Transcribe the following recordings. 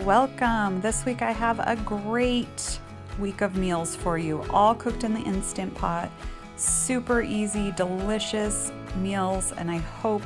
welcome. This week I have a great week of meals for you, all cooked in the Instant Pot. Super easy, delicious meals, and I hope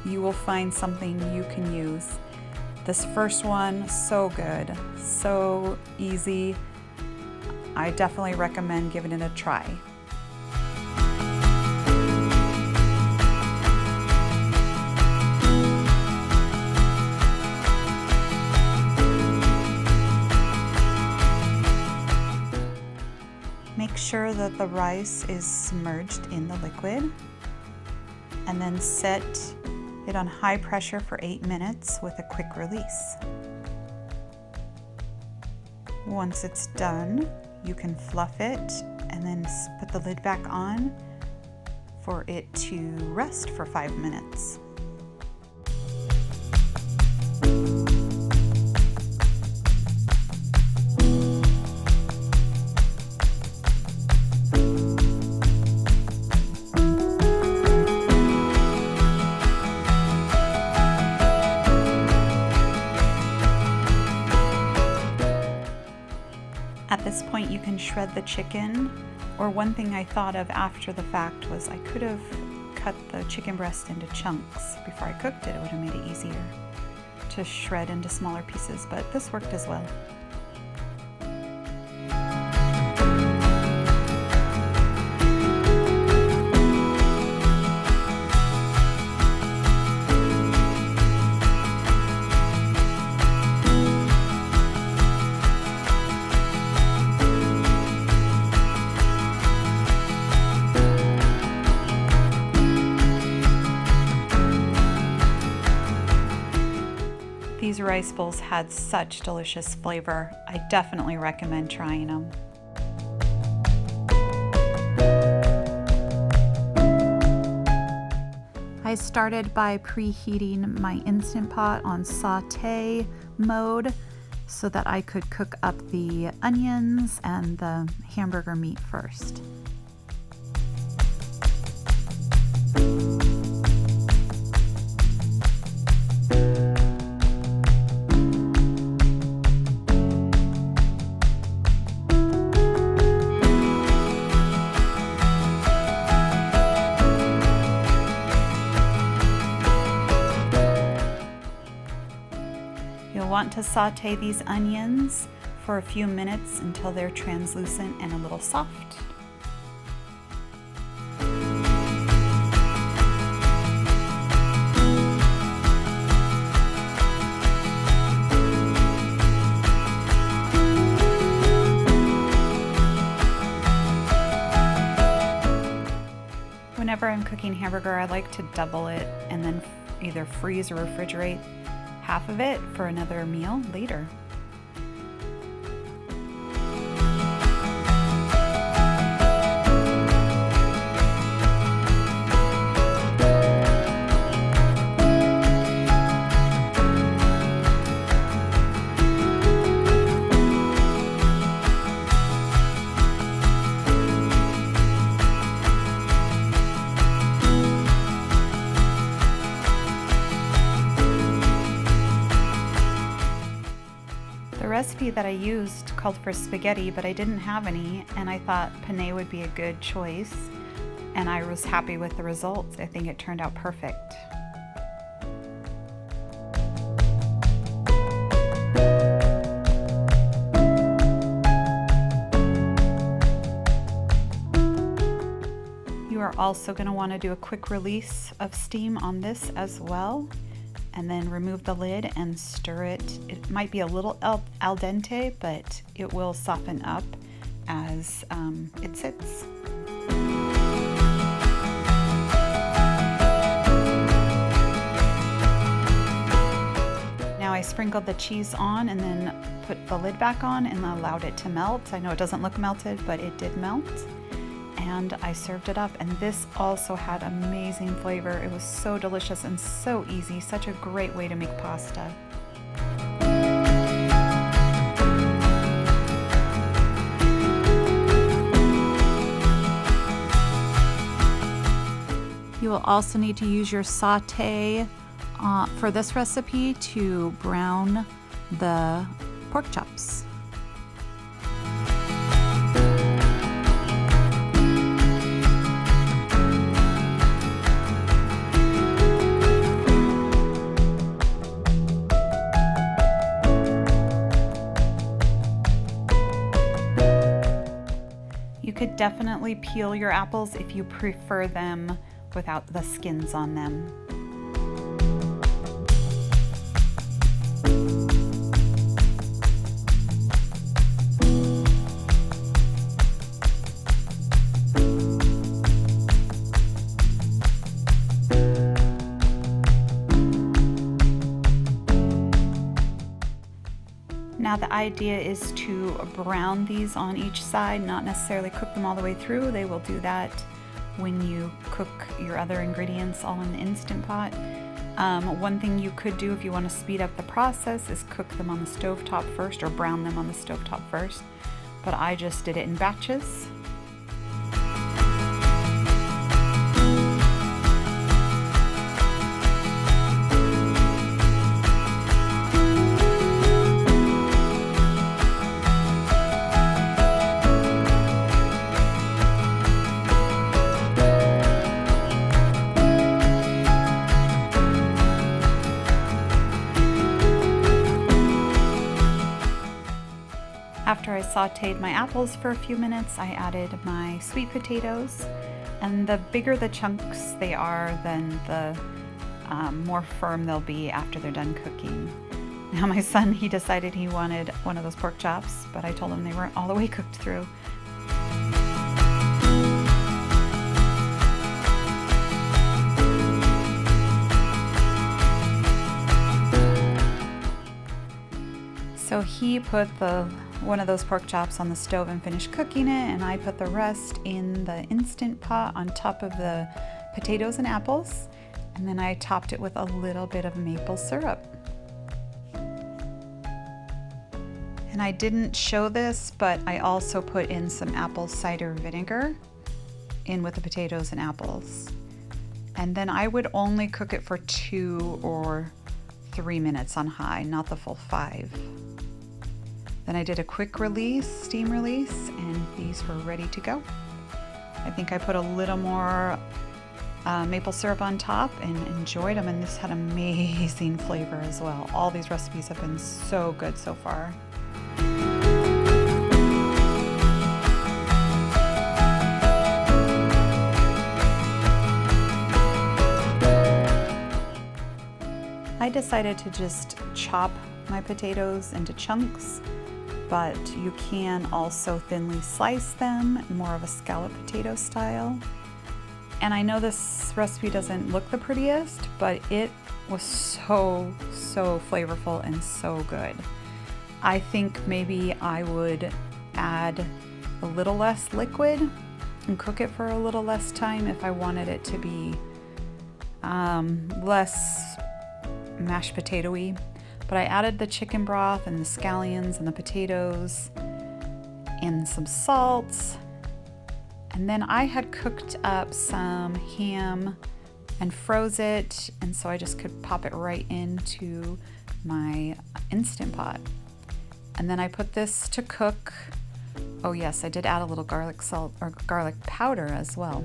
you will find something you can use. This first one, so good, so easy. I definitely recommend giving it a try. Make sure that the rice is submerged in the liquid, and then set it on high pressure for 8 minutes with a quick release. Once it's done, you can fluff it and then put the lid back on for it to rest for 5 minutes. At this point, you can shred the chicken, or one thing I thought of after the fact was I could have cut the chicken breast into chunks before I cooked it. It would have made it easier to shred into smaller pieces, but this worked as well. These rice bowls had such delicious flavor. I definitely recommend trying them. I started by preheating my Instant Pot on saute mode so that I could cook up the onions and the hamburger meat first. You'll want to saute these onions for a few minutes until they're translucent and a little soft. Whenever I'm cooking hamburger, I like to double it and then either freeze or refrigerate half of it for another meal later. The recipe that I used called for spaghetti, but I didn't have any, and I thought penne would be a good choice, and I was happy with the results. I think it turned out perfect. You are also going to want to do a quick release of steam on this as well, and then remove the lid and stir it. It might be a little al dente, but it will soften up as it sits. Now I sprinkled the cheese on and then put the lid back on and allowed it to melt. I know it doesn't look melted, but it did melt. And I served it up, and this also had amazing flavor. It was so delicious and so easy, such a great way to make pasta. You will also need to use your saute for this recipe to brown the pork chops. You could definitely peel your apples if you prefer them without the skins on them. Now the idea is to brown these on each side, not necessarily cook them all the way through. They will do that when you cook your other ingredients all in the Instant Pot. One thing you could do if you want to speed up the process is cook them on the stovetop first, or brown them on the stovetop first, but I just did it in batches. After I sauteed my apples for a few minutes, I added my sweet potatoes, and the bigger the chunks they are, then the more firm they'll be after they're done cooking. Now my son, he decided he wanted one of those pork chops, but I told him they weren't all the way cooked through. So he put one of those pork chops on the stove and finished cooking it, and I put the rest in the Instant Pot on top of the potatoes and apples, and then I topped it with a little bit of maple syrup. And I didn't show this, but I also put in some apple cider vinegar in with the potatoes and apples. And then I would only cook it for 2 or 3 minutes on high, not the full 5. Then I did a quick release, steam release, and these were ready to go. I think I put a little more maple syrup on top and enjoyed them, and this had amazing flavor as well. All these recipes have been so good so far. I decided to just chop my potatoes into chunks, but you can also thinly slice them, more of a scallop potato style. And I know this recipe doesn't look the prettiest, but it was so flavorful and so good. I think maybe I would add a little less liquid and cook it for a little less time if I wanted it to be less mashed potato-y. But I added the chicken broth and the scallions and the potatoes and some salt. And then I had cooked up some ham and froze it, and so I just could pop it right into my Instant Pot. And then I put this to cook. Oh yes, I did add a little garlic salt or garlic powder as well.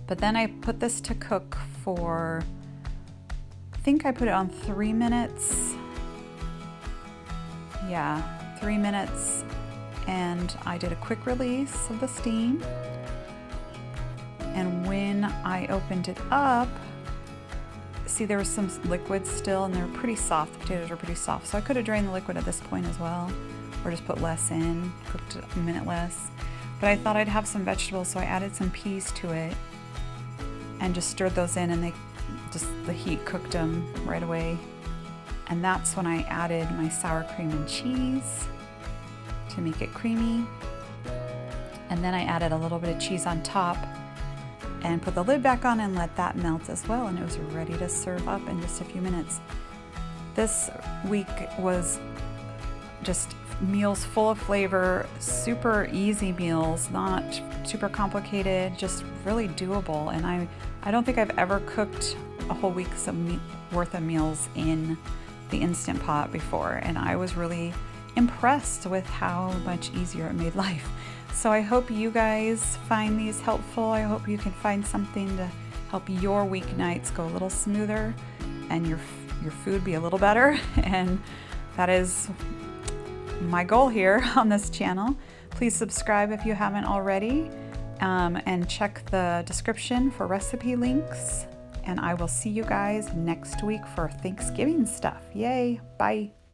But then I put this to cook for, I think I put it on 3 minutes. Yeah, 3 minutes. And I did a quick release of the steam. And when I opened it up, see there was some liquid still, and they were pretty soft. The potatoes were pretty soft. So I could have drained the liquid at this point as well, or just put less in, cooked a minute less. But I thought I'd have some vegetables, so I added some peas to it and just stirred those in, and the heat cooked them right away. And that's when I added my sour cream and cheese to make it creamy. And then I added a little bit of cheese on top and put the lid back on and let that melt as well, and it was ready to serve up in just a few minutes. This week was just meals full of flavor, super easy meals, not super complicated, just really doable. And I don't think I've ever cooked a whole week's worth of meals in the Instant Pot before, and I was really impressed with how much easier it made life. So I hope you guys find these helpful. I hope you can find something to help your weeknights go a little smoother and your food be a little better. And that is my goal here on this channel. Please subscribe if you haven't already, and check the description for recipe links. And I will see you guys next week for Thanksgiving stuff. Yay, bye.